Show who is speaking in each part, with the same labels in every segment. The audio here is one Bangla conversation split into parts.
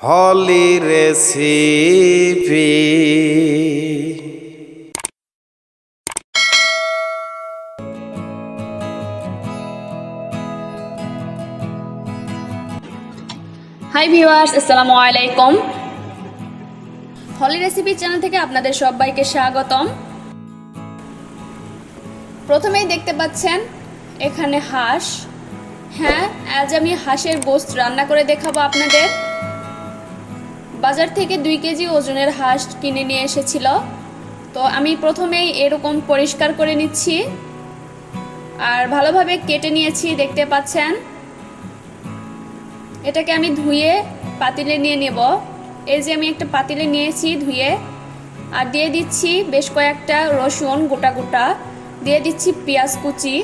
Speaker 1: হলি রেসিপি।
Speaker 2: হাই ভিউয়ার্স, আসসালামু আলাইকুম। হলি রেসিপি চ্যানেল থেকে আপনাদের সবাইকে স্বাগতম। প্রথমেই দেখতে পাচ্ছেন এখানে হাঁস। হ্যাঁ, আজ আমি হাঁসের গোশত রান্না করে দেখাবো আপনাদের। বাজার থেকে 2 কেজি ওজনের হাঁস কিনে নিয়ে এসেছিল। তো আমি প্রথমেই এরকম পরিষ্কার করে নিচ্ছি আর ভালোভাবে কেটে নিয়েছি, দেখতে পাচ্ছেন। এটাকে আমি ধুয়ে পাতিলে নিয়ে নেব। এই যে আমি একটা পাতিলে নিয়েছি ধুয়ে, আর দিয়ে দিচ্ছি বেশ কয়েকটা রসুন গোটা গোটা, দিয়ে দিচ্ছি পেঁয়াজ কুচি,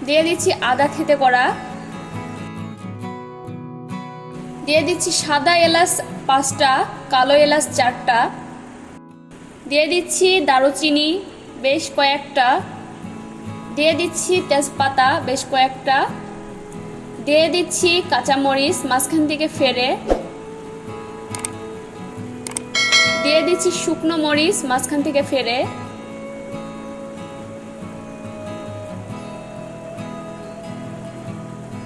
Speaker 2: দিয়ে দিচ্ছি আদা থেতে করা, দিয়ে দিচ্ছি সাদা এলাচ 5টা, কালো এলাচ 4টা, দিয়ে দিচ্ছি দারুচিনি বেশ কয়েকটা, দিয়ে দিচ্ছি তেজপাতা বেশ কয়েকটা, দিয়ে দিচ্ছি কাঁচামরিচ মাঝখান থেকে ফেরে, দিয়ে দিচ্ছি শুকনো মরিচ মাঝখান থেকে ফেরে,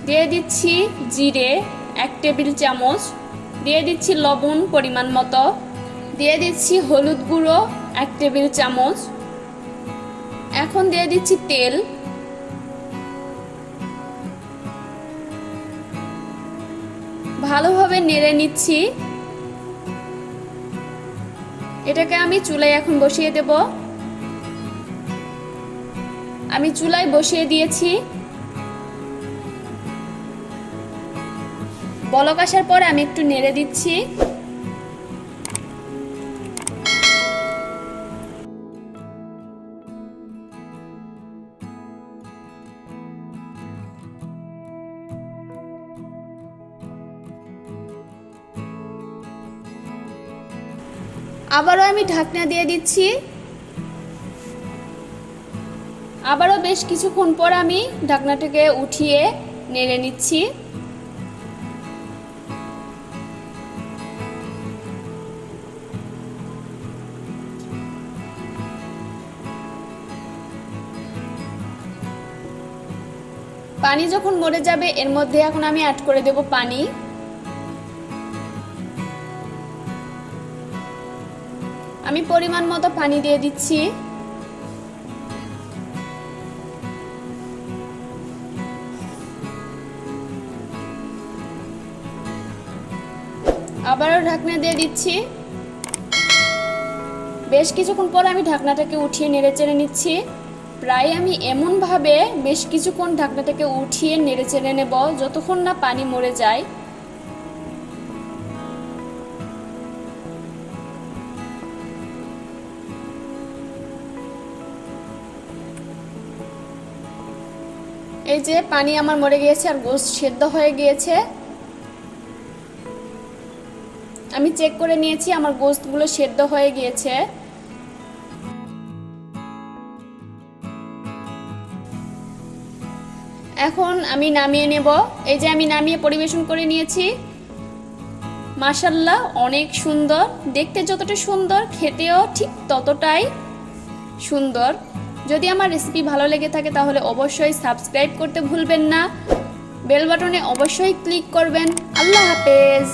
Speaker 2: দিয়ে দিচ্ছি জিরে 1 টেবিল চামচ, দিয়ে দিচ্ছি লবণ পরিমাণ মতো, দিয়ে দিচ্ছি হলুদ গুঁড়ো 1 টেবিল চামচ। এখন দিয়ে দিচ্ছি তেল। ভালোভাবে নেড়ে নিচ্ছি। এটাকে আমি চুলায় এখন বসিয়ে দেব। আমি চুলায় বসিয়ে দিয়েছি। বলক আসার পর আমি একটু নেড়ে দিচ্ছি। আবারও আমি ঢাকনা দিয়ে দিচ্ছি। আবারও বেশ কিছুক্ষণ পর আমি ঢাকনাটাকে উঠিয়ে নেড়ে নিচ্ছি। পানি যখন মরে যাবে এর মধ্যে এখন আমি অ্যাড করে দেব পানি। আমি পরিমাণ মতো পানি দিয়ে দিচ্ছি। আবারও ঢাকনা দিয়ে দিচ্ছি। বেশ কিছুক্ষণ পর আমি ঢাকনাটাকে উঠিয়ে নেড়ে চেড়ে নিচ্ছি। প্রায় আমি এমনভাবে বেশ কিছুক্ষণ ঢাকনাটাকে উঠিয়ে নেড়ে চেড়ে নেব যতক্ষণ না পানি মরে যায়। এই যে পানি আমার মরে গিয়েছে আর গোশত সেদ্ধ হয়ে গিয়েছে। আমি চেক করে নিয়েছি আমার গোশতগুলো সেদ্ধ হয়ে গিয়েছে। এখন আমি নামিয়ে নেব। এই যে আমি নামিয়ে পরিবেশন করে নিয়েছি। মাশাআল্লাহ, অনেক সুন্দর দেখতে, যতটা সুন্দর খেতেও ঠিক ততটাই সুন্দর। যদি আমার রেসিপি ভালো লেগে থাকে তাহলে অবশ্যই সাবস্ক্রাইব করতে ভুলবেন না, বেল বাটনে অবশ্যই ক্লিক করবেন। আল্লাহ হাফেজ।